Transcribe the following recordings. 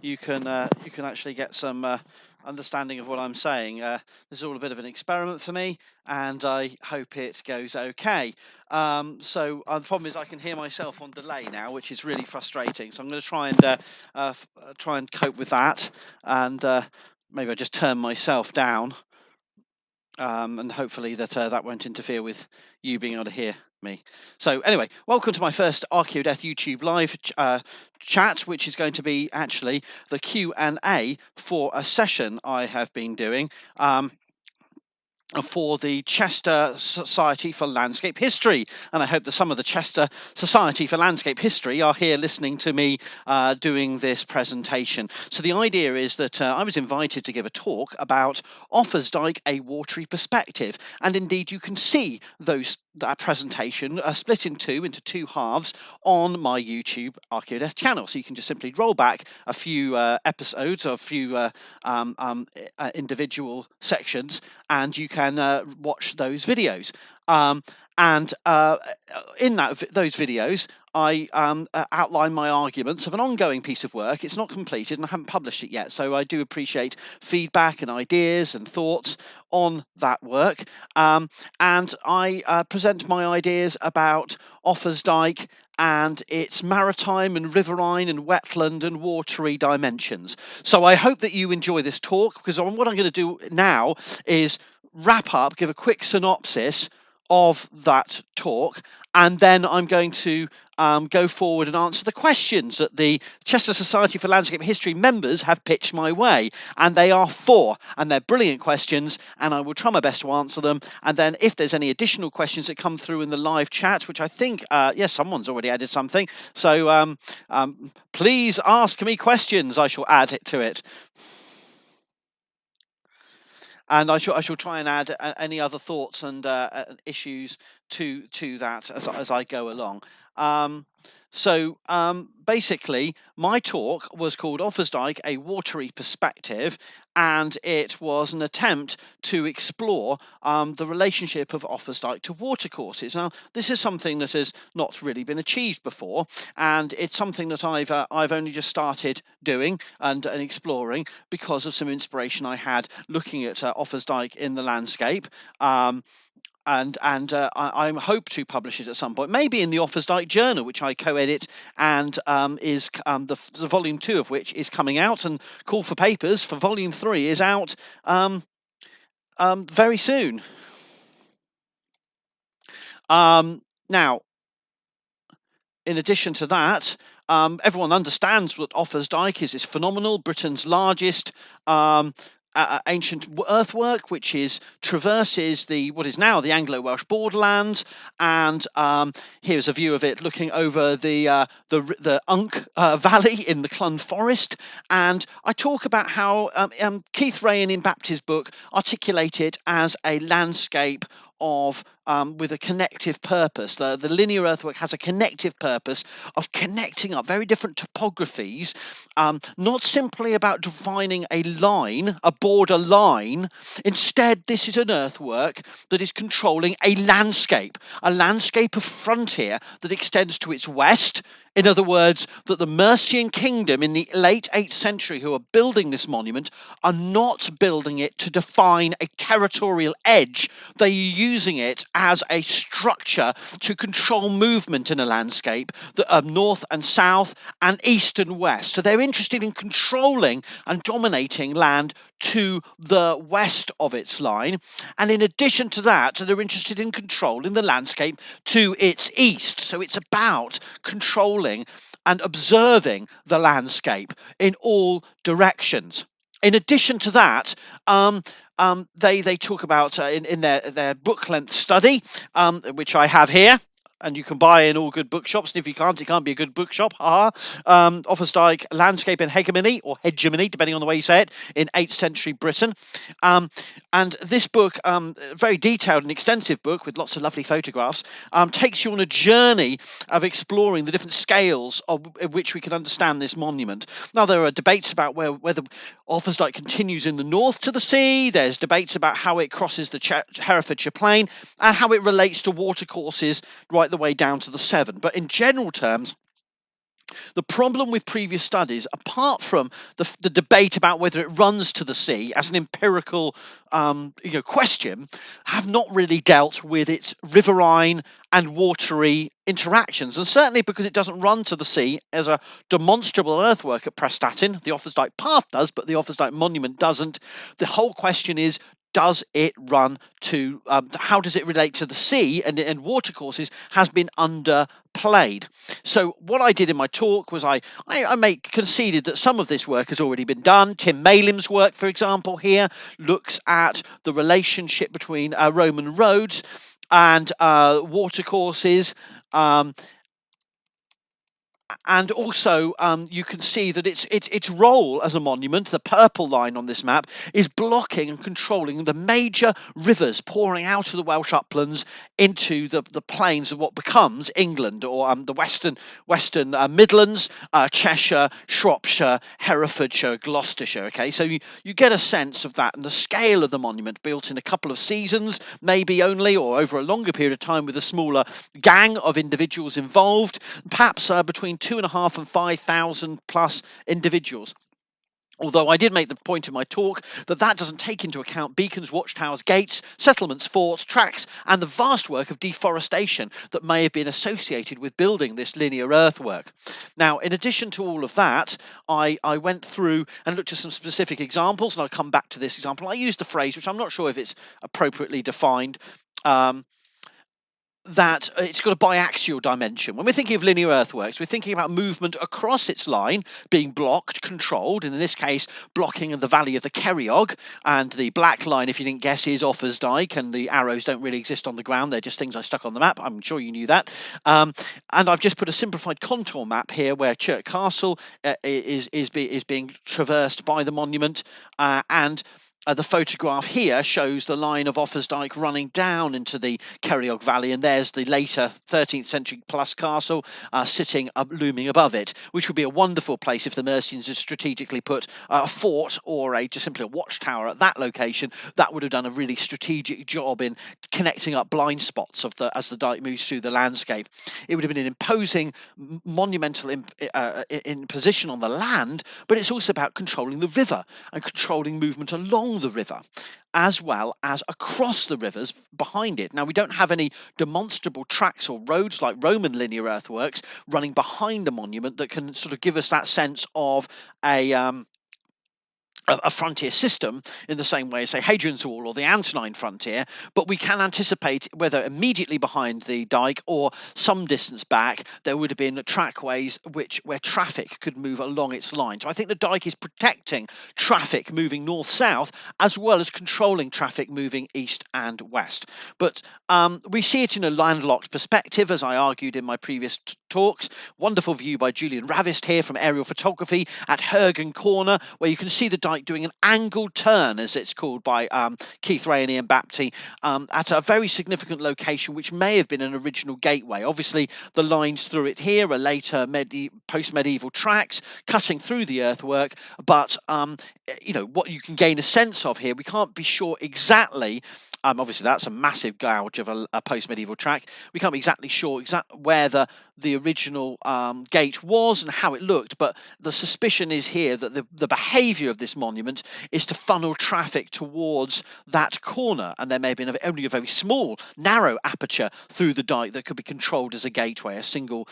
you can actually get some understanding of what I'm saying. This is all a bit of an experiment for me, and I hope it goes okay. The problem is I can hear myself on delay now, which is really frustrating. So I'm going to try and cope with that, and maybe I just turn myself down. And hopefully that won't interfere with you being able to hear me. So anyway, welcome to my first Archaeodeath YouTube live chat, which is going to be actually the Q&A for a session I have been doing. For the Chester Society for Landscape History, and I hope that some of the Chester Society for Landscape History are here listening to me doing this presentation. So the idea is that I was invited to give a talk about Offas Dyke, a watery perspective, and indeed you can see that presentation split into two halves on my YouTube Archaeodeath channel. So you can just simply roll back a few episodes, or a few individual sections, and you can watch those videos. And in those videos, I outline my arguments of an ongoing piece of work. It's not completed and I haven't published it yet, so I do appreciate feedback and ideas and thoughts on that work. And I present my ideas about Offas Dyke and its maritime and riverine and wetland and watery dimensions. So I hope that you enjoy this talk, because what I'm going to do now is wrap up, give a quick synopsis of that talk, and then I'm going to go forward and answer the questions that the Chester Society for Landscape History members have pitched my way. And they are 4, and they're brilliant questions, and I will try my best to answer them. And then if there's any additional questions that come through in the live chat, which I think, yes, someone's already added something. So please ask me questions. I shall add it to it. And I shall try and add any other thoughts and issues to that as I go along. Basically, my talk was called Offas Dyke, a Watery Perspective, and it was an attempt to explore the relationship of Offas Dyke to watercourses. Now, this is something that has not really been achieved before, and it's something that I've only just started doing and exploring because of some inspiration I had looking at Offas Dyke in the landscape. I hope to publish it at some point, maybe in the Offas Dyke Journal, which I co-edit, and is the volume 2 of which is coming out, and call for papers for volume 3 is out very soon. Now, in addition to that, everyone understands what Offas Dyke is. It's phenomenal, Britain's largest ancient earthwork, which traverses what is now the Anglo-Welsh borderlands. And here's a view of it looking over the Unk Valley in the Clun Forest. And I talk about how Keith Rayan in Baptist's book articulate it as a landscape with a connective purpose. The linear earthwork has a connective purpose of connecting up very different topographies, not simply about defining a line, a border line. Instead, this is an earthwork that is controlling a landscape of frontier that extends to its west. In other words, that the Mercian kingdom in the late 8th century, who are building this monument, are not building it to define a territorial edge. They are using it as a structure to control movement in a landscape, north and south and east and west. So they're interested in controlling and dominating land to the west of its line. And in addition to that, they're interested in controlling the landscape to its east. So it's about controlling and observing the landscape in all directions. In addition to that, they talk about in their book length study, which I have here, and you can buy in all good bookshops. And if you can't, it can't be a good bookshop. Offas Dyke, Landscape and Hegemony, or Hegemony, depending on the way you say it, in 8th century Britain. And this book, very detailed and extensive book with lots of lovely photographs, takes you on a journey of exploring the different scales of which we can understand this monument. Now, there are debates about whether Offas Dyke continues in the north to the sea. There's debates about how it crosses the Herefordshire Plain and how it relates to watercourses right the way down to the Severn. But in general terms, The problem with previous studies, apart from the debate about whether it runs to the sea as an empirical question, have not really dealt with its riverine and watery interactions. And certainly because it doesn't run to the sea as a demonstrable earthwork at Prestatyn, the Offas Dyke path does, but the Offas Dyke monument doesn't. The whole question is, does it run to how does it relate to the sea and watercourses has been underplayed. So what I did in my talk was I conceded that some of this work has already been done. Tim Malim's work, for example, here looks at the relationship between Roman roads and watercourses. And also you can see that its role as a monument, the purple line on this map, is blocking and controlling the major rivers pouring out of the Welsh uplands into the plains of what becomes England, or the western Midlands, Cheshire, Shropshire, Herefordshire, Gloucestershire. Okay, so you get a sense of that and the scale of the monument, built in a couple of seasons, maybe only, or over a longer period of time with a smaller gang of individuals involved, perhaps between 2,500 and 5,000 plus individuals. Although I did make the point in my talk that that doesn't take into account beacons, watchtowers, gates, settlements, forts, tracks, and the vast work of deforestation that may have been associated with building this linear earthwork. Now, in addition to all of that, I went through and looked at some specific examples, and I'll come back to this example. I used a phrase, which I'm not sure if it's appropriately defined, that it's got a biaxial dimension. When we're thinking of linear earthworks, we're thinking about movement across its line being blocked, controlled, and in this case, blocking in the valley of the Ceiriog. And the black line, if you didn't guess, is Offas Dyke, and the arrows don't really exist on the ground. They're just things I stuck on the map. I'm sure you knew that. And I've just put a simplified contour map here where Chirk Castle is being traversed by the monument, and the photograph here shows the line of Offas Dyke running down into the Ceiriog Valley, and there's the later 13th century plus castle sitting looming above it, which would be a wonderful place if the Mercians had strategically put a fort or just simply a watchtower at that location. That would have done a really strategic job in connecting up blind spots as the Dyke moves through the landscape. It would have been an imposing, monumental in position on the land, but it's also about controlling the river and controlling movement along the river, as well as across the rivers behind it. Now, we don't have any demonstrable tracks or roads like Roman linear earthworks running behind the monument that can sort of give us that sense of a frontier system in the same way as, say, Hadrian's Wall or the Antonine frontier, but we can anticipate whether immediately behind the dike or some distance back there would have been trackways where traffic could move along its line. So I think the dike is protecting traffic moving north-south as well as controlling traffic moving east and west. But we see it in a landlocked perspective, as I argued in my previous talks. Wonderful view by Julian Ravist here from aerial photography at Hergen Corner, where you can see the dike doing an angled turn, as it's called by Keith Ray and Ian Bapty, at a very significant location which may have been an original gateway. Obviously, the lines through it here are later post-medieval tracks cutting through the earthwork, but what you can gain a sense of here, we can't be sure exactly. Obviously, that's a massive gouge of a post-medieval track. We can't be exactly sure where the original gate was and how it looked, but the suspicion is here that the behaviour of this monument is to funnel traffic towards that corner, and there may have been only a very small, narrow aperture through the dike that could be controlled as a gateway, a single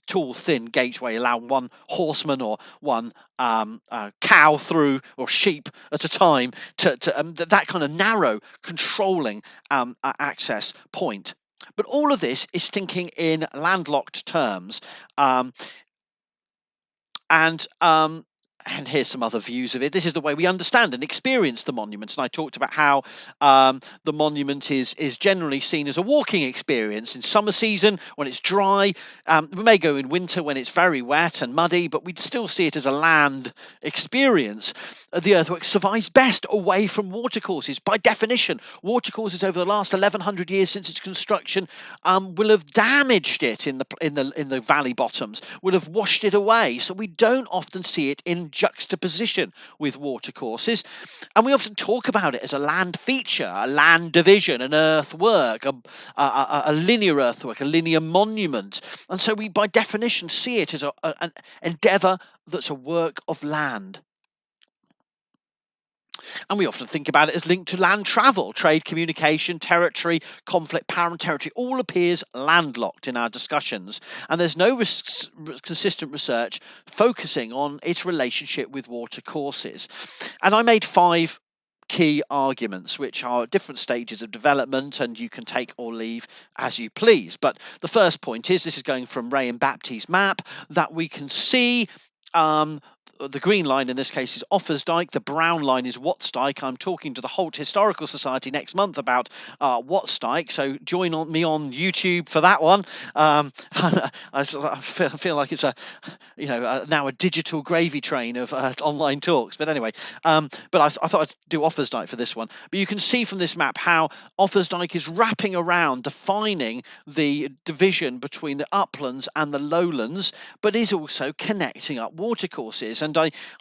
tall, thin gateway, allowing one horseman or one cow through, or sheep at a time, to that kind of narrow controlling access point. But all of this is thinking in landlocked terms, and here's some other views of it. This is the way we understand and experience the monuments. And I talked about how the monument is generally seen as a walking experience in summer season when it's dry. We may go in winter when it's very wet and muddy, but we'd still see it as a land experience. The earthwork survives best away from watercourses. By definition, watercourses over the last 1,100 years since its construction will have damaged it in the valley bottoms, will have washed it away. So we don't often see it in juxtaposition with watercourses. And we often talk about it as a land feature, a land division, an earthwork, a linear earthwork, a linear monument. And so we, by definition, see it as an endeavour that's a work of land. And we often think about it as linked to land travel, trade, communication, territory, conflict, power and territory. All appears landlocked in our discussions. And there's no consistent research focusing on its relationship with watercourses. And I made 5 key arguments, which are different stages of development, and you can take or leave as you please. But the first point is, this is going from Ray and Baptiste's map, that we can see the green line in this case is Offas Dyke, the brown line is Watts Dyke. I'm talking to the Holt Historical Society next month about Watts Dyke, so join me on YouTube for that one. I feel like it's now a digital gravy train of online talks, but anyway, but I thought I'd do Offas Dyke for this one. But you can see from this map how Offas Dyke is wrapping around, defining the division between the uplands and the lowlands, but is also connecting up watercourses. And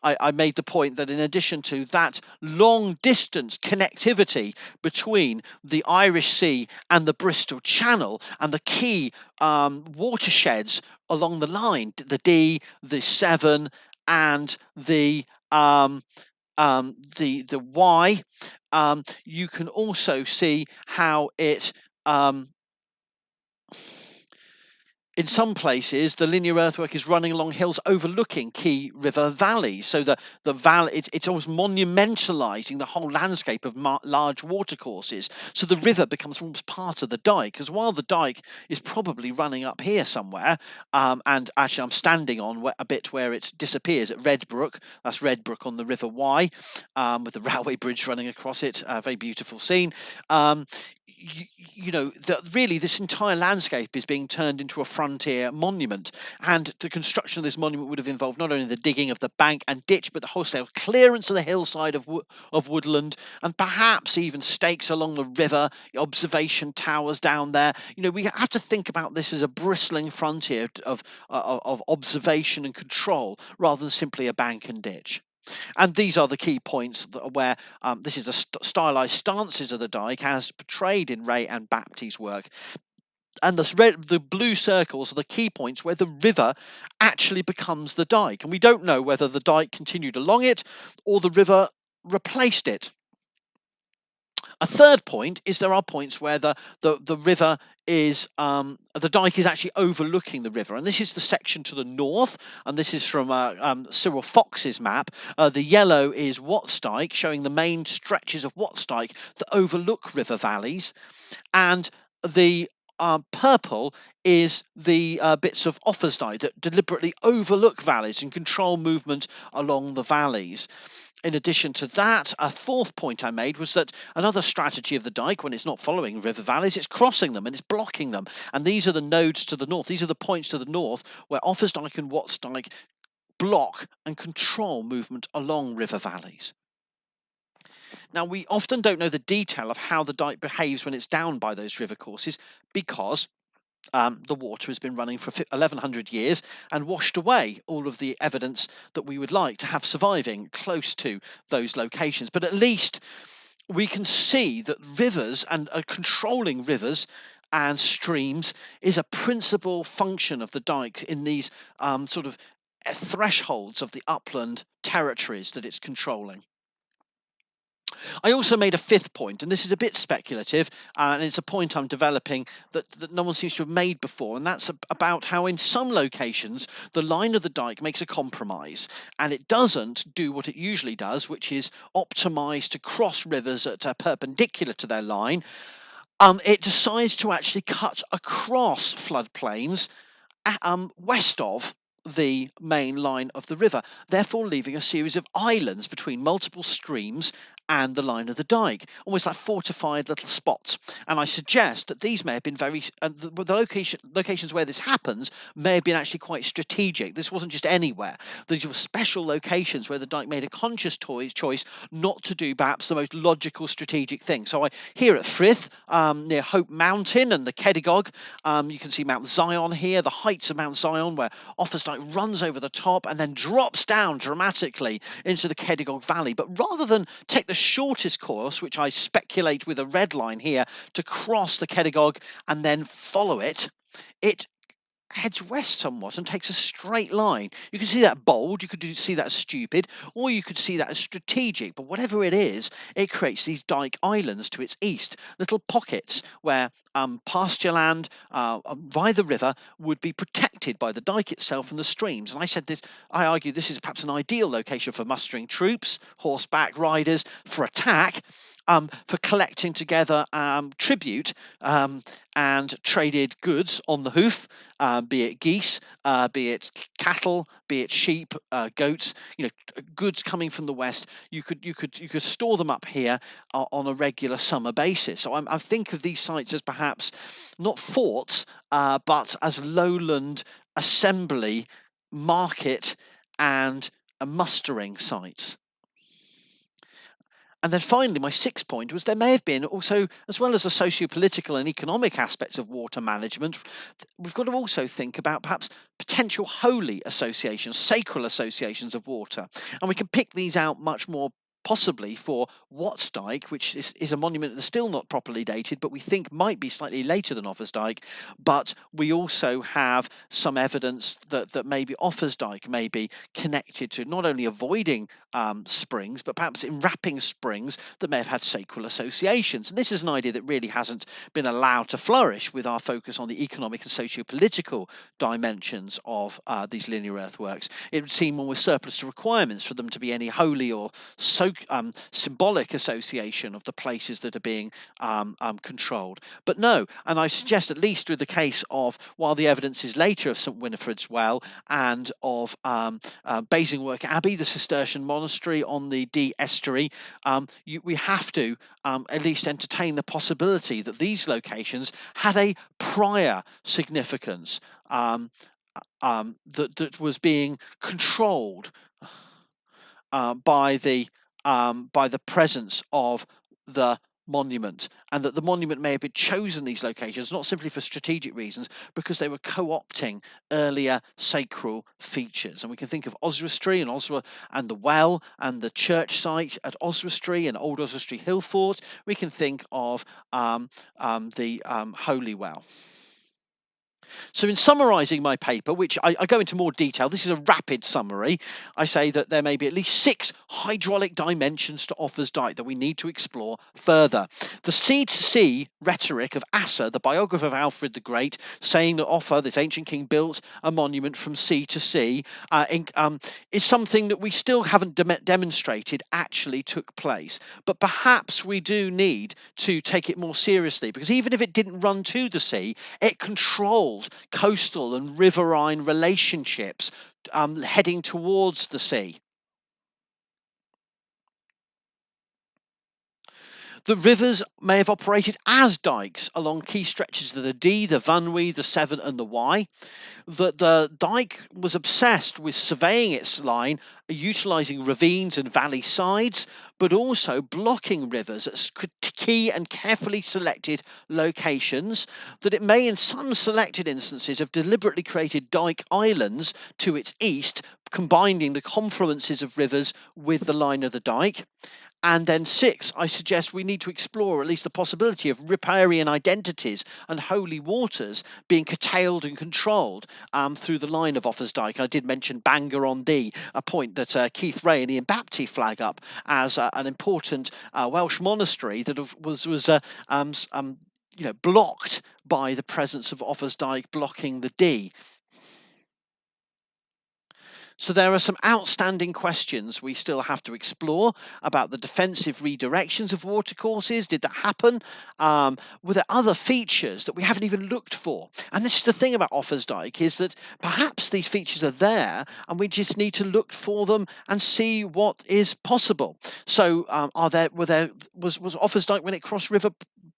I made the point that in addition to that long distance connectivity between the Irish Sea and the Bristol Channel and the key watersheds along the line, the Dee, the Severn, and the Y, you can also see how it in some places, the linear earthwork is running along hills overlooking key river valleys. So the valley, it's almost monumentalizing the whole landscape of large watercourses. So the river becomes almost part of the dike, because while the dike is probably running up here somewhere, and actually I'm standing on a bit where it disappears at Redbrook. That's Redbrook on the River Wye, with the railway bridge running across it. A very beautiful scene. Really this entire landscape is being turned into a frontier monument, and the construction of this monument would have involved not only the digging of the bank and ditch, but the wholesale clearance of the hillside of woodland, and perhaps even stakes along the river, observation towers down there. We have to think about this as a bristling frontier of observation and control, rather than simply a bank and ditch. And these are the key points where this is the stylized stances of the dike as portrayed in Ray and Baptiste's work. And the blue circles are the key points where the river actually becomes the dike. And we don't know whether the dike continued along it or the river replaced it. A third point is there are points where the river is the dike is actually overlooking the river, and this is the section to the north, and this is from Cyril Fox's map. The yellow is Watts Dyke, showing the main stretches of Watts Dyke that overlook river valleys, and the purple is the bits of Offas Dyke that deliberately overlook valleys and control movement along the valleys. In addition to that, a fourth point I made was that another strategy of the dike, when it's not following river valleys, it's crossing them and it's blocking them. And these are the nodes to the north. These are the points to the north where Offas Dyke and Watts Dyke block and control movement along river valleys. Now, we often don't know the detail of how the dike behaves when it's down by those river courses, because the water has been running for 1100 years and washed away all of the evidence that we would like to have surviving close to those locations. But at least we can see that rivers and controlling rivers and streams is a principal function of the dike in these sort of thresholds of the upland territories that it's controlling. I also made a fifth point, and this is a bit speculative, and it's a point I'm developing that no one seems to have made before, and that's about how in some locations the line of the dike makes a compromise, and it doesn't do what it usually does, which is optimize to cross rivers at perpendicular to their line. It decides to actually cut across floodplains west of the main line of the river, therefore leaving a series of islands between multiple streams and the line of the dike, almost like fortified little spots. And I suggest that these may have been the locations where this happens may have been actually quite strategic. This wasn't just anywhere. These were special locations where the dike made a conscious choice not to do perhaps the most logical strategic thing. So here at Frith, near Hope Mountain and the Keddigog, you can see Mount Zion here, the heights of Mount Zion, where Offas Dyke runs over the top and then drops down dramatically into the Keddigog Valley. But rather than take the shortest course, which I speculate with a red line here, to cross the Keddigog and then follow it, it heads west somewhat and takes a straight line. You can see that bold, you could see that as stupid, or you could see that as strategic. But whatever it is, it creates these dyke islands to its east, little pockets where pasture land via the river would be protected by the dyke itself and the streams. And I argue this is perhaps an ideal location for mustering troops, horseback riders, for attack, for collecting together tribute and traded goods on the hoof, be it geese, be it cattle, be it sheep, goats, goods coming from the west. You could store them up here on a regular summer basis. So I think of these sites as perhaps not forts, but as lowland assembly, market, and mustering sites. And then finally, my sixth point was there may have been also, as well as the socio-political and economic aspects of water management, we've got to also think about perhaps potential holy associations, sacral associations of water. And we can pick these out much more possibly for Watts Dyke, which is a monument that's still not properly dated, but we think might be slightly later than Offas Dyke. But we also have some evidence that maybe Offas Dyke may be connected to not only avoiding springs, but perhaps enwrapping springs that may have had sacral associations. And this is an idea that really hasn't been allowed to flourish with our focus on the economic and socio-political dimensions of these linear earthworks. It would seem almost surplus to requirements for them to be any holy or symbolic association of the places that are being controlled. But no, and I suggest at least with the case of, while the evidence is later, of St Winifred's Well and of Basingstoke Abbey, the Cistercian monastery on the Dee estuary, we have to at least entertain the possibility that these locations had a prior significance that was being controlled by the presence of the monument, and that the monument may have been chosen these locations not simply for strategic reasons, because they were co-opting earlier sacral features. And we can think of Oswestry and and the well and the church site at Oswestry and Old Oswestry Hill Fort. We can think of the Holy Well. So in summarising my paper, which I go into more detail, this is a rapid summary. I say that there may be at least 6 hydraulic dimensions to Offas Dyke that we need to explore further. The sea to sea rhetoric of Asa, the biographer of Alfred the Great, saying that Offa, this ancient king, built a monument from sea to sea, is something that we still haven't demonstrated actually took place. But perhaps we do need to take it more seriously, because even if it didn't run to the sea, it controlled coastal and riverine relationships heading towards the sea. The rivers may have operated as dikes along key stretches of the Dee, the Vunwy, the Severn, and the Wye. The dike was obsessed with surveying its line, utilising ravines and valley sides, but also blocking rivers at key and carefully selected locations, that it may in some selected instances have deliberately created dike islands to its east, combining the confluences of rivers with the line of the dike. And then 6, I suggest we need to explore at least the possibility of riparian identities and holy waters being curtailed and controlled through the line of Offas Dyke. I did mention Bangor on Dee, a point that Keith Ray and Ian Baptiste flag up as an important Welsh monastery that was blocked by the presence of Offas Dyke blocking the Dee. So there are some outstanding questions we still have to explore about the defensive redirections of watercourses. Did that happen? Were there other features that we haven't even looked for? And this is the thing about Offas Dyke, is that perhaps these features are there and we just need to look for them and see what is possible. So was Offas Dyke, when it crossed River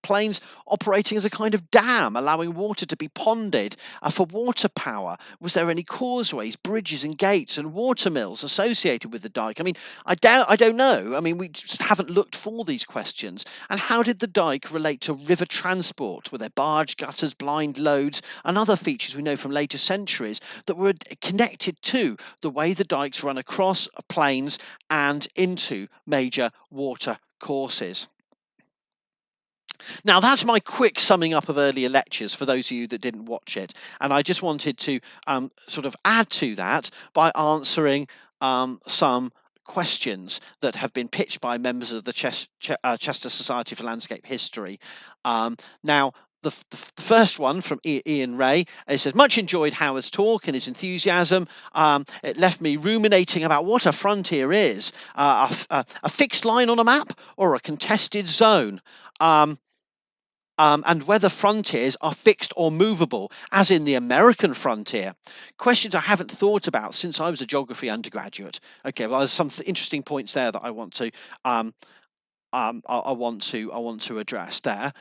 plains operating as a kind of dam, allowing water to be ponded for water power? Was there any causeways, bridges, and gates and water mills associated with the dike? I mean, I don't know. I mean, we just haven't looked for these questions. And how did the dike relate to river transport? Were there barge, gutters, blind loads, and other features we know from later centuries that were connected to the way the dikes run across plains and into major water courses? Now, that's my quick summing up of earlier lectures for those of you that didn't watch it. And I just wanted to sort of add to that by answering some questions that have been pitched by members of the Chester Society for Landscape History. Now, the first one from Ian Ray, it says, much enjoyed Howard's talk and his enthusiasm. It left me ruminating about what a frontier is, a fixed line on a map or a contested zone. And whether frontiers are fixed or movable, as in the American frontier. Questions I haven't thought about since I was a geography undergraduate. Okay, well, there's some interesting points there that I want to I want to address there.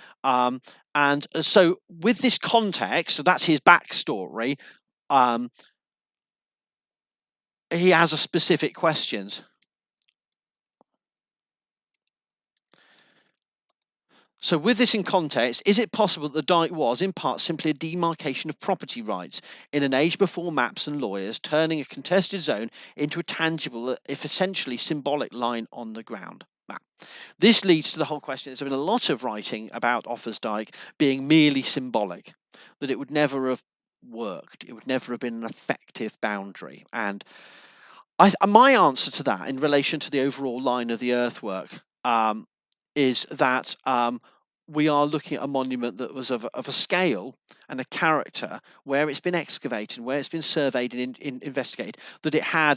And so, with this context, so that's his backstory. Um, he has a specific questions. So with this in context, is it possible that the dike was, in part, simply a demarcation of property rights in an age before maps and lawyers, turning a contested zone into a tangible, if essentially symbolic, line on the ground map? This leads to the whole question. There's been a lot of writing about Offas Dyke being merely symbolic, that it would never have worked. It would never have been an effective boundary. And my answer to that in relation to the overall line of the earthwork is that we are looking at a monument that was of a scale and a character where it's been excavated, where it's been surveyed and investigated, that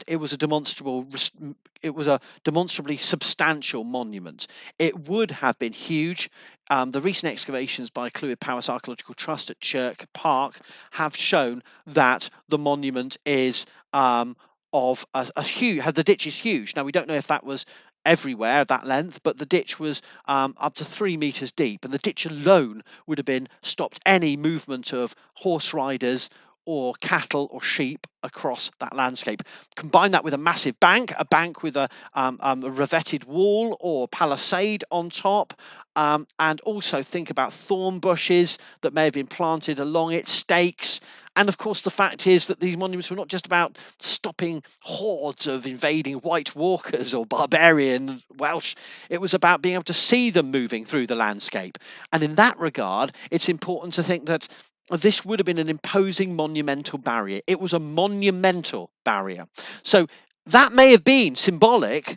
it was a demonstrably substantial monument. It would have been huge. The recent excavations by Clwyd Powys Archaeological Trust at Chirk Park have shown that the monument is of a huge. The ditch is huge. Now, we don't know if that was everywhere that length, but the ditch was up to 3 meters deep, and the ditch alone would have been stopped any movement of horse riders or cattle or sheep across that landscape. Combine that with a massive bank, with a revetted wall or palisade on top, and also think about thorn bushes that may have been planted along it, stakes. And of course, the fact is that these monuments were not just about stopping hordes of invading White Walkers or barbarian Welsh. It was about being able to see them moving through the landscape. And in that regard, it's important to think that this would have been an imposing monumental barrier. It was a monumental barrier. So that may have been symbolic,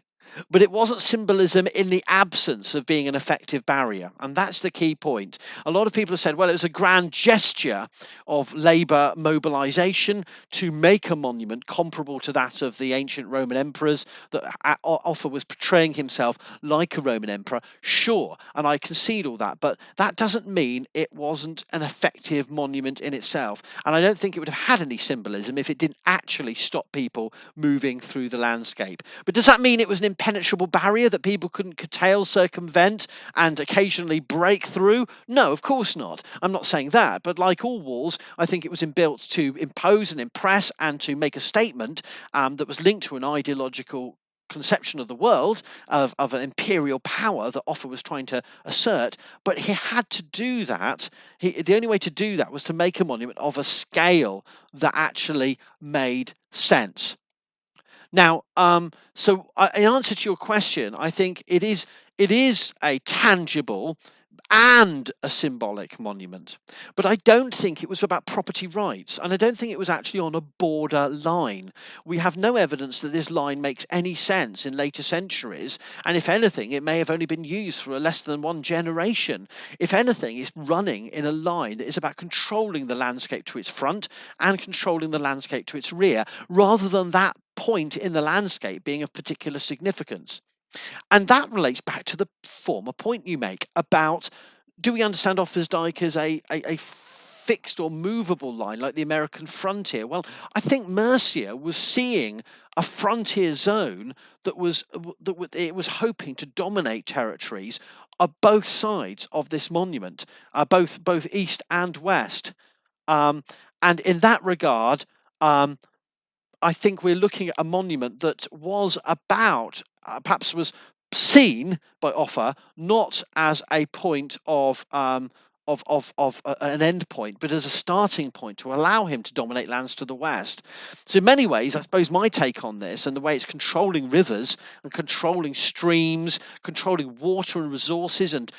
but it wasn't symbolism in the absence of being an effective barrier. And that's the key point. A lot of people have said, well, it was a grand gesture of labour mobilisation to make a monument comparable to that of the ancient Roman emperors, that Offa was portraying himself like a Roman emperor. Sure, and I concede all that, but that doesn't mean it wasn't an effective monument in itself. And I don't think it would have had any symbolism if it didn't actually stop people moving through the landscape. But does that mean it was an impenetrable barrier that people couldn't curtail, circumvent, and occasionally break through? No, of course not. I'm not saying that. But like all walls, I think it was built to impose and impress and to make a statement that was linked to an ideological conception of the world, of an imperial power that Offa was trying to assert. But he had to do that. The only way to do that was to make a monument of a scale that actually made sense. Now, so in answer to your question, I think it is a tangible and a symbolic monument, but I don't think it was about property rights, and I don't think it was actually on a border line. We have no evidence that this line makes any sense in later centuries, and if anything, it may have only been used for less than one generation. If anything, it's running in a line that is about controlling the landscape to its front and controlling the landscape to its rear, rather than that point in the landscape being of particular significance. And that relates back to the former point you make about, do we understand Offas Dyke as a fixed or movable line like the American frontier. Well, I think Mercia was seeing a frontier zone it was hoping to dominate territories on both sides of this monument, both east and west. Um, and in that regard, um, I think we're looking at a monument that was about, perhaps was seen by Offa not as a point of an end point, but as a starting point to allow him to dominate lands to the west. So, in many ways, I suppose my take on this and the way it's controlling rivers and controlling streams, controlling water and resources and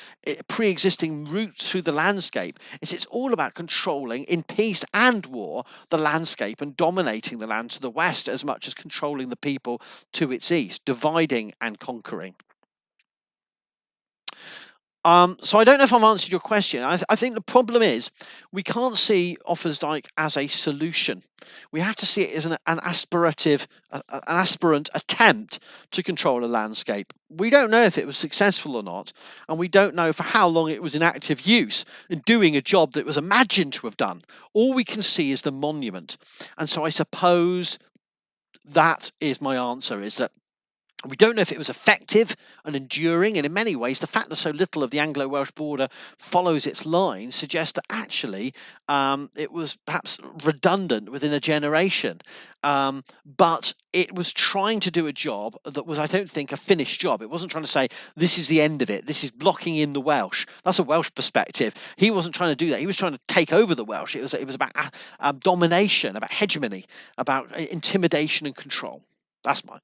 pre-existing routes through the landscape is it's all about controlling in peace and war the landscape and dominating the land to the west as much as controlling the people to its east, dividing and conquering. So I don't know if I've answered your question. I think the problem is we can't see Offas Dyke as a solution. We have to see it as an aspirant attempt to control a landscape. We don't know if it was successful or not, and we don't know for how long it was in active use and doing a job that was imagined to have done. All we can see is the monument, and so I suppose that is my answer: is that we don't know if it was effective and enduring, and in many ways, the fact that so little of the Anglo-Welsh border follows its line suggests that actually it was perhaps redundant within a generation. But it was trying to do a job that was, I don't think, a finished job. It wasn't trying to say, this is the end of it. This is blocking in the Welsh. That's a Welsh perspective. He wasn't trying to do that. He was trying to take over the Welsh. It was about domination, about hegemony, about intimidation and control. That's mine.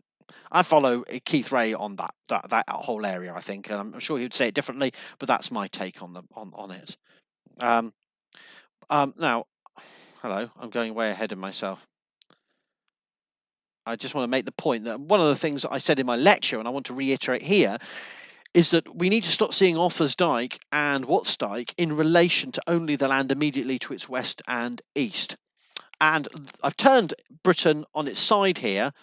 I follow Keith Ray on that whole area, I think, and I'm sure he would say it differently, but that's my take on it. Um, now, hello, I'm going way ahead of myself. I just want to make the point that one of the things that I said in my lecture, and I want to reiterate here, is that we need to stop seeing Offas Dyke and Watts Dyke in relation to only the land immediately to its west and east. And I've turned Britain on its side here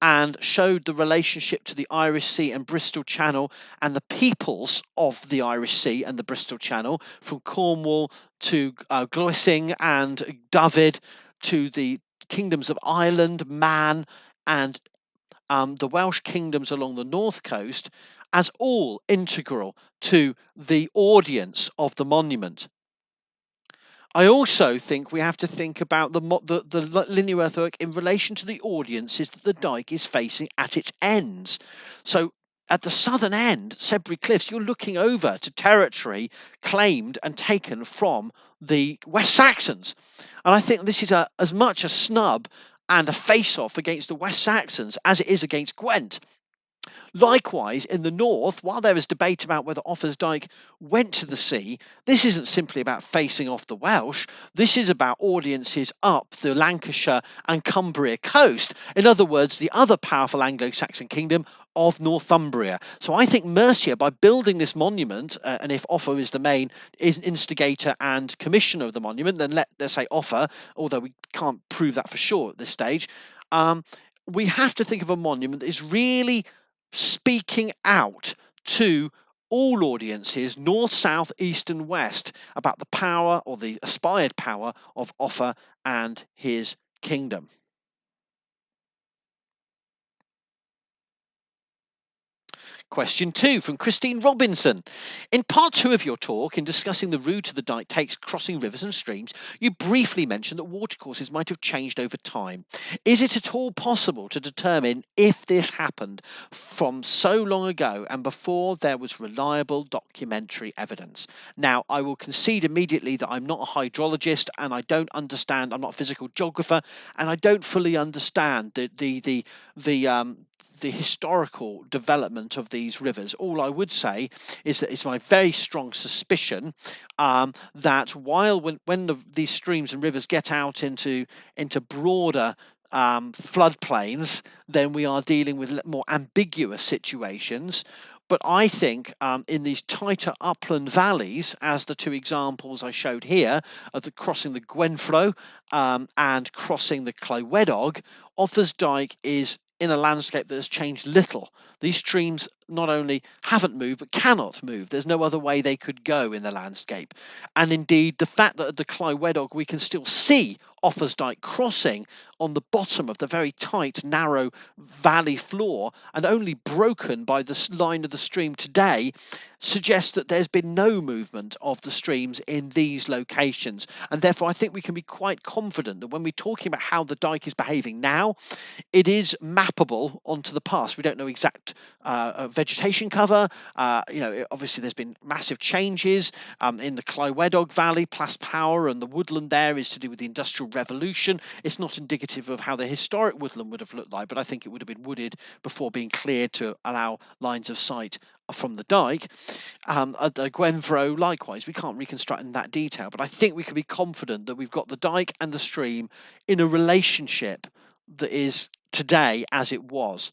and showed the relationship to the Irish Sea and Bristol Channel and the peoples of the Irish Sea and the Bristol Channel, from Cornwall to Gloissing and Dyfed to the kingdoms of Ireland, Man, and the Welsh kingdoms along the north coast, as all integral to the audience of the monument. I also think we have to think about the linear earthwork in relation to the audiences that the dike is facing at its ends. So at the southern end, Sedbury Cliffs, you're looking over to territory claimed and taken from the West Saxons. And I think this is as much a snub and a face-off against the West Saxons as it is against Gwent. Likewise, in the north, while there is debate about whether Offas Dyke went to the sea, this isn't simply about facing off the Welsh. This is about audiences up the Lancashire and Cumbria coast. In other words, the other powerful Anglo-Saxon kingdom of Northumbria. So I think Mercia, by building this monument, and if Offa is the main instigator and commissioner of the monument, then let's say Offa, although we can't prove that for sure at this stage, we have to think of a monument that is really speaking out to all audiences, north, south, east, and west, about the power or the aspired power of Offa and his kingdom. Question 2 from Christine Robinson. In part 2 of your talk, in discussing the route the dike takes crossing rivers and streams, you briefly mentioned that watercourses might have changed over time. Is it at all possible to determine if this happened from so long ago and before there was reliable documentary evidence? Now, I will concede immediately that I'm not a hydrologist and I don't understand, I'm not a physical geographer, and I don't fully understand the historical development of these rivers. All I would say is that it's my very strong suspicion that when these streams and rivers get out into broader floodplains, then we are dealing with more ambiguous situations. But I think in these tighter upland valleys, as the two examples I showed here, of crossing the Gwenfro and crossing the Clywedog, Offas Dyke is in a landscape that has changed little. These streams not only haven't moved but cannot move. There's no other way they could go in the landscape. And indeed, the fact that at the Clywedog we can still see Offas Dyke crossing on the bottom of the very tight, narrow valley floor and only broken by the line of the stream today suggests that there's been no movement of the streams in these locations. And therefore, I think we can be quite confident that when we're talking about how the dike is behaving now, it is mappable onto the past. We don't know exact vegetation cover. Obviously there's been massive changes in the Clywedog Valley. Plas Power and the woodland there is to do with the Industrial Revolution. It's not indicative of how the historic woodland would have looked like, but I think it would have been wooded before being cleared to allow lines of sight from the dike. At the Gwenfro, likewise, we can't reconstruct in that detail, but I think we can be confident that we've got the dike and the stream in a relationship that is today as it was.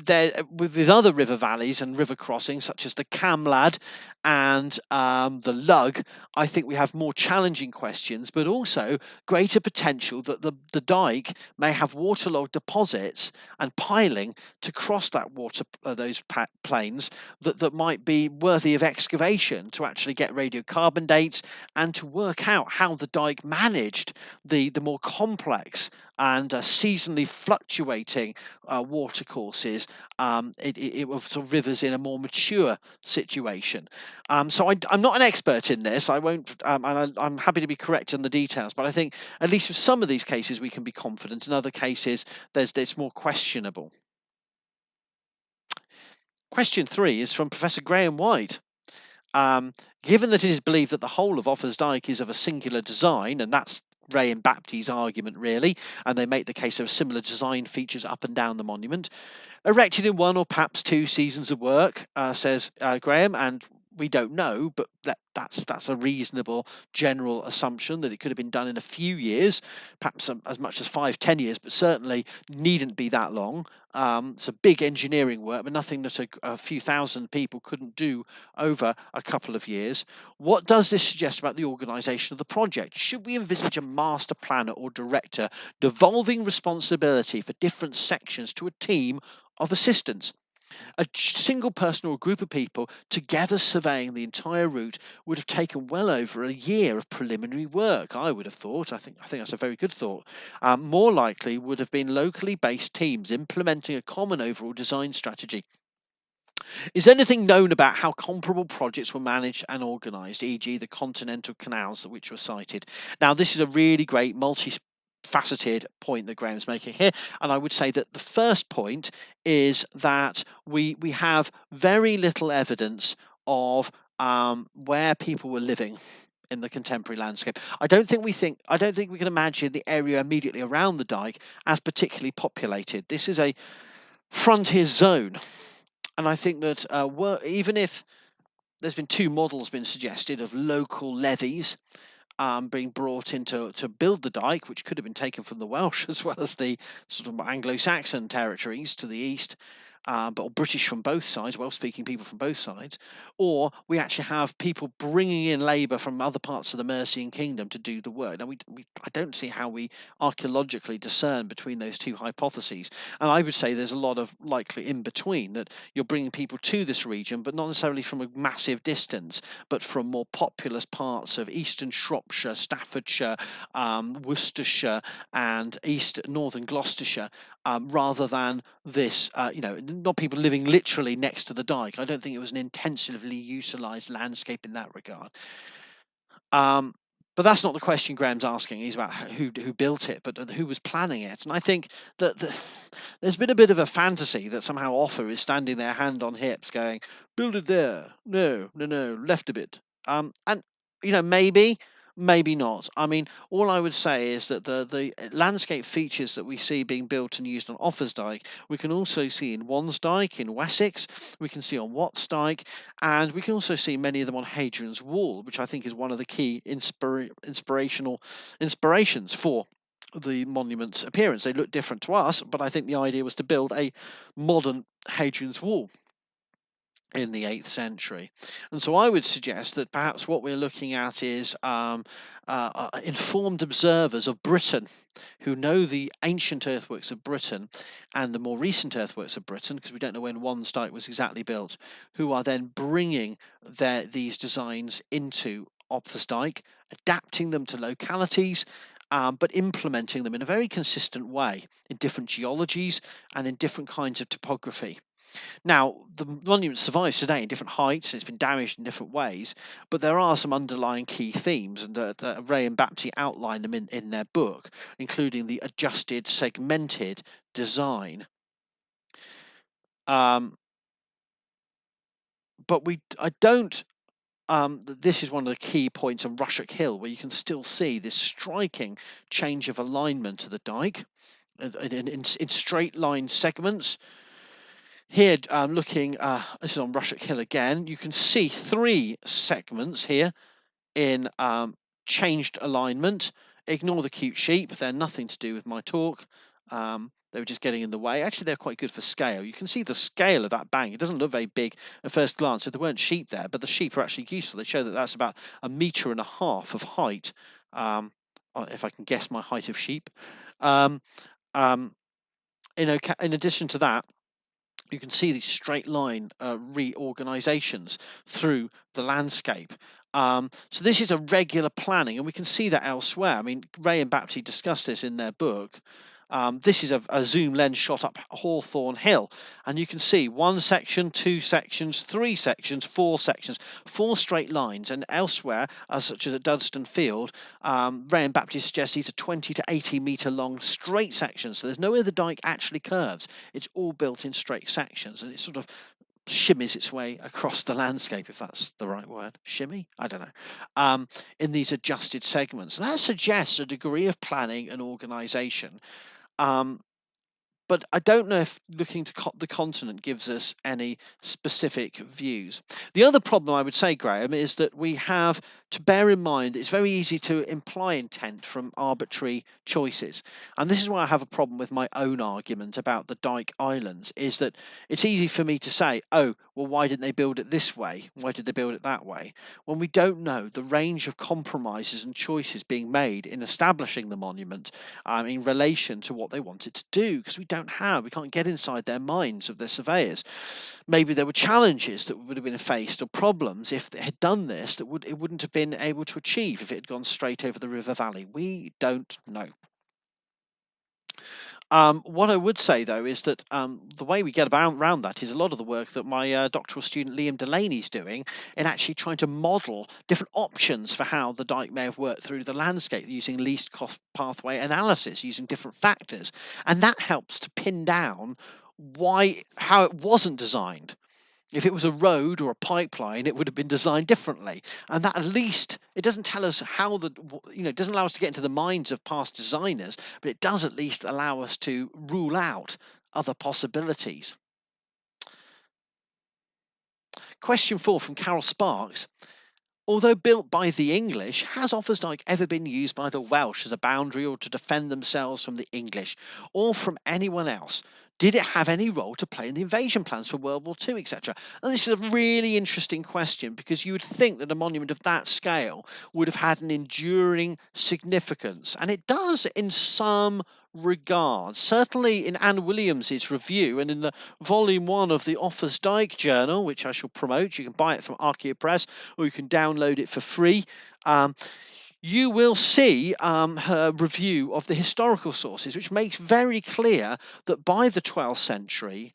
There with other river valleys and river crossings such as the Camlad and the Lug, I think we have more challenging questions, but also greater potential that the dike may have waterlogged deposits and piling to cross that water those plains that might be worthy of excavation to actually get radiocarbon dates and to work out how the dike managed the more complex and seasonally fluctuating watercourses. It was sort of rivers in a more mature situation. So I'm not an expert in this. I won't, and I'm happy to be correct in the details. But I think at least with some of these cases we can be confident. In other cases, there's more questionable. Question 3 is from Professor Graham White. Given that it is believed that the whole of Offas Dyke is of a singular design, and that's Ray and Baptie's argument really, and they make the case of similar design features up and down the monument, erected in one or perhaps two seasons of work, says Graham, and we don't know, but that's a reasonable general assumption that it could have been done in a few years, perhaps as much as 5-10 years, but certainly needn't be that long. It's a big engineering work, but nothing that a few thousand people couldn't do over a couple of years. What does this suggest about the organisation of the project? Should we envisage a master planner or director devolving responsibility for different sections to a team of assistants? A single person or a group of people together surveying the entire route would have taken well over a year of preliminary work, I would have thought. I think that's a very good thought. More likely would have been locally based teams implementing a common overall design strategy. Is anything known about how comparable projects were managed and organised, e.g., the continental canals which were cited? Now, this is a really great multifaceted point that Graham's making here, and I would say that the first point is that we have very little evidence of where people were living in the contemporary landscape. I don't think we can imagine the area immediately around the dike as particularly populated. This is a frontier zone. And I think that even if there's been two models been suggested of local levies being brought in to build the dike, which could have been taken from the Welsh as well as the sort of Anglo-Saxon territories to the east, but British from both sides, Welsh-speaking people from both sides, or we actually have people bringing in labour from other parts of the Mercian Kingdom to do the work. Now, I don't see how we archaeologically discern between those two hypotheses, and I would say there's a lot of likely in between, that you're bringing people to this region, but not necessarily from a massive distance, but from more populous parts of eastern Shropshire, Staffordshire, Worcestershire, and northern Gloucestershire, rather than this, not people living literally next to the dike. I don't think it was an intensively utilised landscape in that regard. But that's not the question Graham's asking. He's about who built it, but who was planning it. And I think that there's been a bit of a fantasy that somehow Offa is standing there, hand on hips, going, "Build it there. No, no, no, left a bit." And maybe not. I mean, all I would say is that the landscape features that we see being built and used on Offas Dyke, we can also see in Wansdyke in Wessex, we can see on Watts Dyke, and we can also see many of them on Hadrian's Wall, which I think is one of the key inspirations for the monument's appearance. They look different to us, but I think the idea was to build a modern Hadrian's Wall. in the 8th century. And so I would suggest that perhaps what we're looking at is informed observers of Britain who know the ancient earthworks of Britain and the more recent earthworks of Britain, because we don't know when Offas Dyke was exactly built, who are then bringing these designs into Offas Dyke, adapting them to localities. But implementing them in a very consistent way in different geologies and in different kinds of topography. Now, the monument survives today in different heights. It's been damaged in different ways, but there are some underlying key themes, and Ray and Baptiste outline them in their book, including the adjusted, segmented design. But I don't. This is one of the key points on Rushock Hill, where you can still see this striking change of alignment of the dike in straight line segments. Here, looking, this is on Rushock Hill again, you can see 3 segments here in changed alignment. Ignore the cute sheep, they're nothing to do with my talk. They were just getting in the way. Actually, they're quite good for scale. You can see the scale of that bank. It doesn't look very big at first glance if there weren't sheep there, but the sheep are actually useful. They show that that's about 1.5 meters of height, if I can guess my height of sheep. In addition to that, you can see these straight line reorganizations through the landscape. So this is a regular planning, and we can see that elsewhere. I mean, Ray and Baptiste discussed this in their book. This is a zoom lens shot up Hawthorne Hill, and you can see 1 section, 2 sections, 3 sections, 4 sections, 4 straight lines. And elsewhere, such as at Dudston Field, Ray and Baptiste suggest these are 20 to 80 meter long straight sections. So there's nowhere the dike actually curves. It's all built in straight sections, and it sort of shimmies its way across the landscape, if that's the right word. Shimmy? I don't know. In these adjusted segments. That suggests a degree of planning and organization. But I don't know if looking to the continent gives us any specific views. The other problem I would say, Graham, is that we have to bear in mind it's very easy to imply intent from arbitrary choices. And this is why I have a problem with my own argument about the Dyke Islands, is that it's easy for me to say, oh, well, why didn't they build it this way? Why did they build it that way? When we don't know the range of compromises and choices being made in establishing the monument in relation to what they wanted to do, because we can't get inside their minds of their surveyors. Maybe there were challenges that would have been faced or problems if they had done this that it wouldn't have been able to achieve if it had gone straight over the river valley. We don't know. What I would say, though, is that the way we get around that is a lot of the work that my doctoral student Liam Delaney is doing in actually trying to model different options for how the dike may have worked through the landscape using least cost pathway analysis, using different factors. And that helps to pin down how it wasn't designed. If it was a road or a pipeline, it would have been designed differently. And that, at least, it doesn't tell us it doesn't allow us to get into the minds of past designers, but it does at least allow us to rule out other possibilities. Question 4 from Carol Sparks. Although built by the English, has Offas Dyke ever been used by the Welsh as a boundary or to defend themselves from the English or from anyone else? Did it have any role to play in the invasion plans for World War II, etc.? And this is a really interesting question, because you would think that a monument of that scale would have had an enduring significance, and it does in some regards. Certainly in Anne Williams's review and in the volume 1 of the Offas Dyke Journal, which I shall promote. You can buy it from Archaeopress or you can download it for free. You will see her review of the historical sources, which makes very clear that by the 12th century,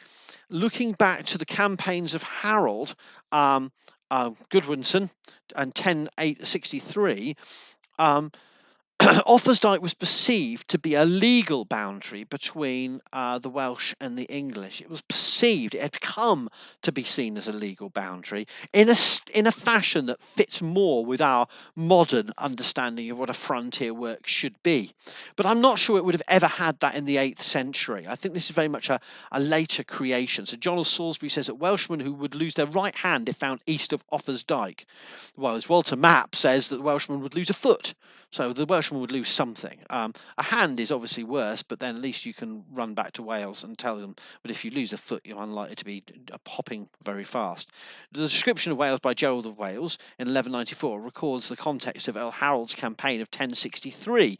looking back to the campaigns of Harold Godwinson and 1063, Offas Dyke was perceived to be a legal boundary between the Welsh and the English. It was perceived, it had come to be seen as a legal boundary in a fashion that fits more with our modern understanding of what a frontier work should be. But I'm not sure it would have ever had that in the 8th century. I think this is very much a later creation. So John of Salisbury says that Welshmen who would lose their right hand if found east of Offas Dyke, whereas Walter Map says that the Welshman would lose a foot. So the Welshman Welshman would lose something. A hand is obviously worse, but then at least you can run back to Wales and tell them. But if you lose a foot, you're unlikely to be hopping very fast. The description of Wales by Gerald of Wales in 1194 records the context of Earl Harold's campaign of 1063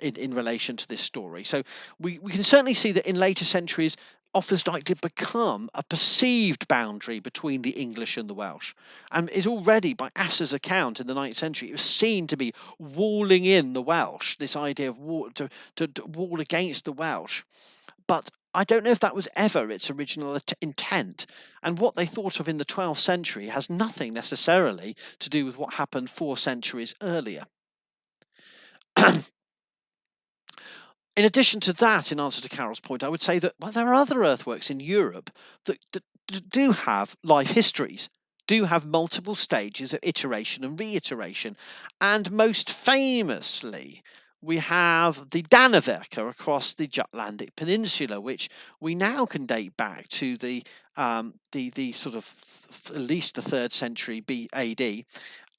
in relation to this story. So we can certainly see that in later centuries, Offas Dyke did become a perceived boundary between the English and the Welsh, and is already, by Asser's account in the 9th century, it was seen to be walling in the Welsh. This idea of to wall against the Welsh, but I don't know if that was ever its original intent. And what they thought of in the 12th century has nothing necessarily to do with what happened 4 centuries earlier. In addition to that, in answer to Carol's point, I would say that there are other earthworks in Europe that do have life histories, do have multiple stages of iteration and reiteration. And most famously, we have the Danevirke across the Jutlandic Peninsula, which we now can date back to the sort of at least the 3rd century AD,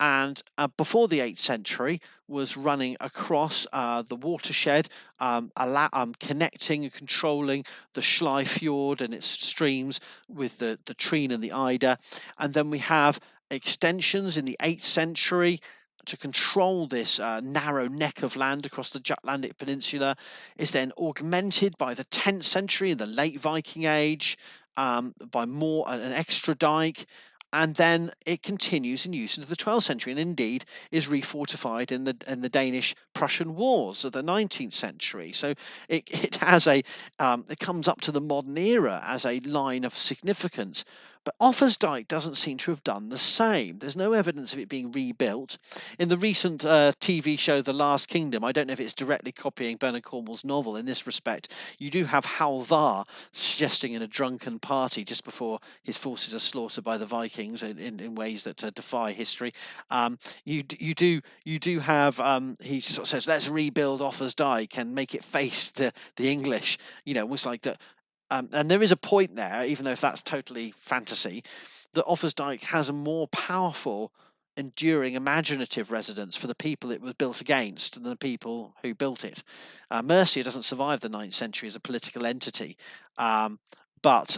and before the 8th century was running across the watershed, connecting and controlling the Schlei Fjord and its streams with the Treen and the Eider. And then we have extensions in the 8th century to control this narrow neck of land across the Jutlandic Peninsula. Is then augmented by the 10th century in the late Viking Age, by more an extra dike, and then it continues in use into the 12th century, and indeed is refortified in the Danish-Prussian Wars of the 19th century. So it has it comes up to the modern era as a line of significance. But Offas Dyke doesn't seem to have done the same. There's no evidence of it being rebuilt. In the recent TV show The Last Kingdom, I don't know if it's directly copying Bernard Cornwell's novel in this respect. You do have Halvar suggesting in a drunken party just before his forces are slaughtered by the Vikings in ways that defy history. You do have he sort of says, let's rebuild Offas Dyke and make it face the English. Almost like that. And there is a point there, even though if that's totally fantasy, that Offas Dyke has a more powerful, enduring, imaginative resonance for the people it was built against than the people who built it. Mercia doesn't survive the 9th century as a political entity, but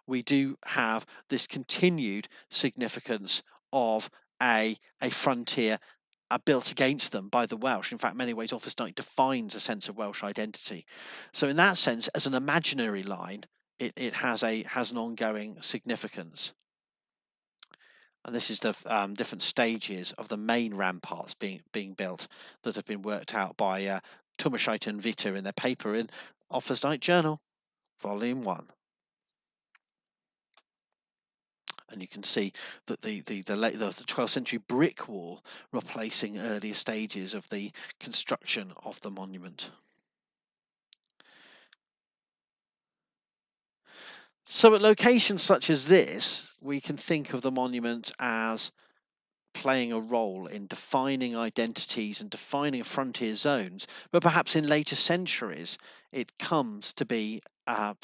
we do have this continued significance of a frontier built against them by the Welsh. In fact, in many ways, Offas Dyke defines a sense of Welsh identity. So, in that sense, as an imaginary line, it has an ongoing significance. And this is the different stages of the main ramparts being built that have been worked out by Tumashite and Vita in their paper in Offas Dyke Journal, Volume 1. And you can see that the 12th century brick wall replacing earlier stages of the construction of the monument. So at locations such as this, we can think of the monument as playing a role in defining identities and defining frontier zones, but perhaps in later centuries it comes to be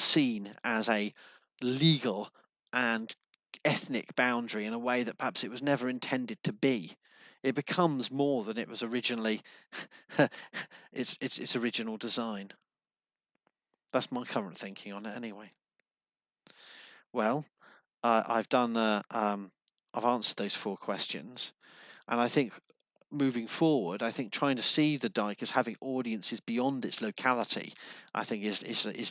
seen as a legal and ethnic boundary in a way that perhaps it was never intended to be. It becomes more than it was originally its original design. That's my current thinking on it anyway. Well, I've done I've answered those 4 questions, and I think moving forward, I think trying to see the dike as having audiences beyond its locality, I think is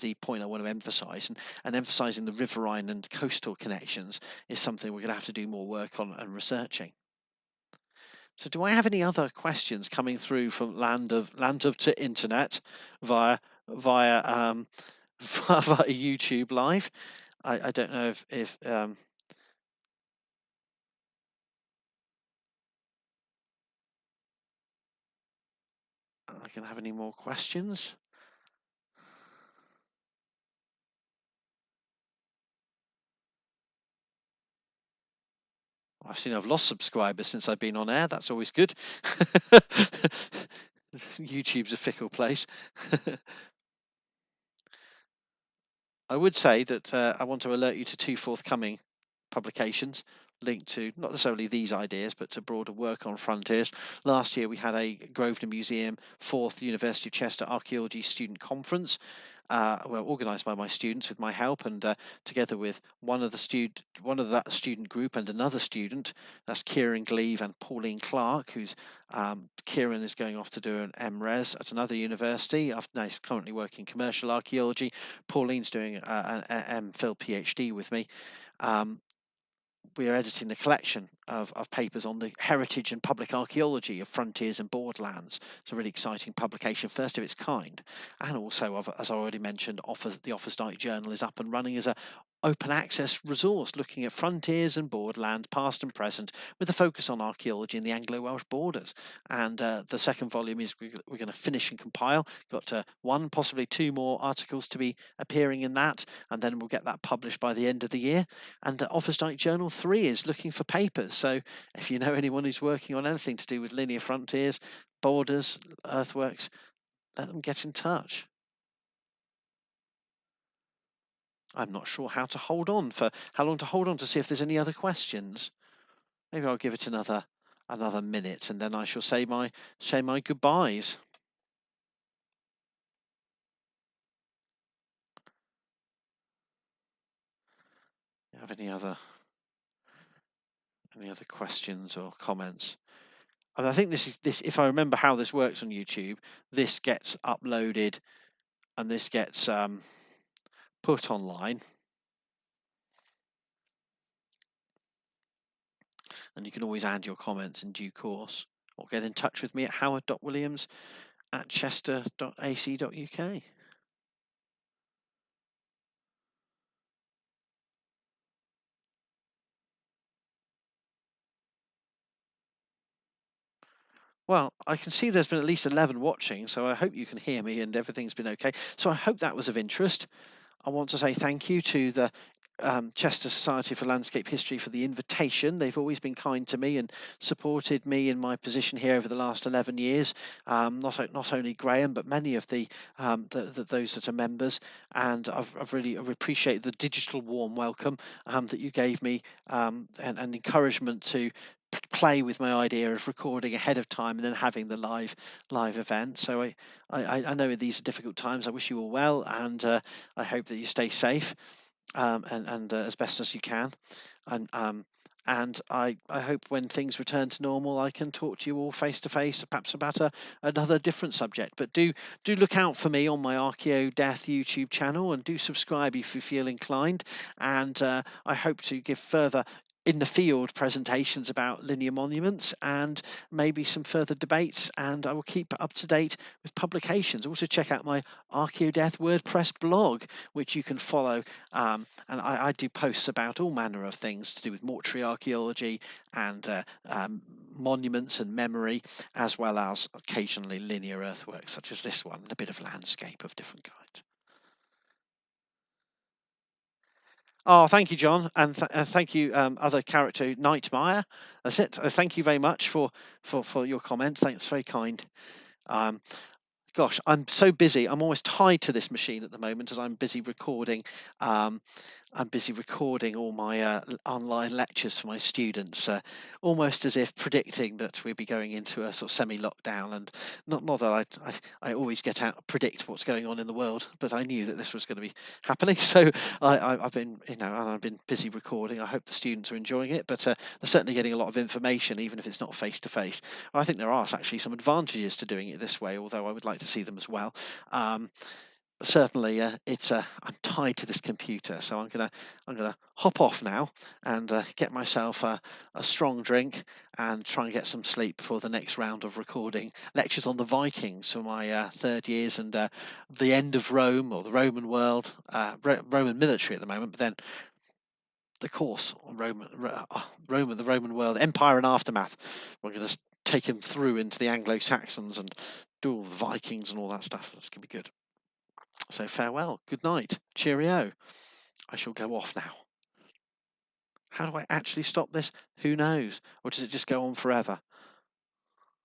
the point I want to emphasise, and emphasising the riverine and coastal connections is something we're going to have to do more work on and researching. So, do I have any other questions coming through from land of to internet via via YouTube live? I don't know if I can have any more questions. I've seen I've lost subscribers since I've been on air. That's always good. YouTube's a fickle place. I would say that I want to alert you to 2 forthcoming publications linked to not necessarily these ideas, but to broader work on frontiers. Last year we had a Grosvenor Museum 4th University of Chester Archaeology Student Conference, well, organised by my students with my help, and together with one of that student group and another student, that's Kieran Gleave and Pauline Clark, who's Kieran is going off to do an MRes at another university. Now he's currently working commercial archaeology. Pauline's doing an MPhil PhD with me. We are editing the collection of papers on the heritage and public archaeology of frontiers and borderlands. It's a really exciting publication, first of its kind. And also, as I already mentioned, the Offas Dyke Journal is up and running as a open access resource looking at frontiers and borderlands, past and present, with a focus on archaeology in the Anglo-Welsh borders. And the second volume is we're going to finish and compile. Got one, possibly two more articles to be appearing in that, and then we'll get that published by the end of the year. And the Offas Dyke Journal 3 is looking for papers. So if you know anyone who's working on anything to do with linear frontiers, borders, earthworks, let them get in touch. I'm not sure how long to hold on to see if there's any other questions. Maybe I'll give it another minute, and then I shall say my goodbyes. Do you have any other questions or comments? And I think this if I remember how this works on YouTube, this gets uploaded and this gets put online, and you can always add your comments in due course, or get in touch with me at howard.williams@chester.ac.uk. Well, I can see there's been at least 11 watching, so I hope you can hear me and everything's been okay. So I hope that was of interest. I want to say thank you to the Chester Society for Landscape History for the invitation. They've always been kind to me and supported me in my position here over the last 11 years. Not only Graham, but many of those that are members. And I've really appreciated the digital warm welcome that you gave me, and encouragement to play with my idea of recording ahead of time and then having the live event. So I know these are difficult times. I wish you all well, and I hope that you stay safe, and as best as you can. And I hope when things return to normal, I can talk to you all face to face, perhaps about another different subject. But do look out for me on my Archaeo Death YouTube channel, and do subscribe if you feel inclined. And I hope to give further in the field presentations about linear monuments, and maybe some further debates, and I will keep up to date with publications. Also check out my Archaeo Death WordPress blog, which you can follow, and I do posts about all manner of things to do with mortuary archaeology and monuments and memory, as well as occasionally linear earthworks such as this one, and a bit of landscape of different kinds. Oh, thank you, John, and thank you, other character Nightmare. That's it. Thank you very much for your comment. Thanks, very kind. Um, Gosh, I'm so busy. I'm almost tied to this machine at the moment as I'm busy recording. Um, I'm busy recording all my online lectures for my students, almost as if predicting that we'll be going into a sort of semi-lockdown. And not that I always get out predict what's going on in the world, but I knew that this was going to be happening. So I've been, and I've been busy recording. I hope the students are enjoying it, but they're certainly getting a lot of information, even if it's not face to face. I think there are actually some advantages to doing it this way, although I would like to see them as well. Certainly, I'm tied to this computer, so I'm gonna hop off now and get myself a strong drink and try and get some sleep before the next round of recording lectures on the Vikings for my third years, and the end of Rome, or the Roman world, Roman military at the moment, but then the course on the Roman world, Empire and Aftermath. We're going to take him through into the Anglo-Saxons and do all the Vikings and all that stuff. It's going to be good. So farewell, good night, cheerio. I shall go off now. How do I actually stop this? Who knows? Or does it just go on forever?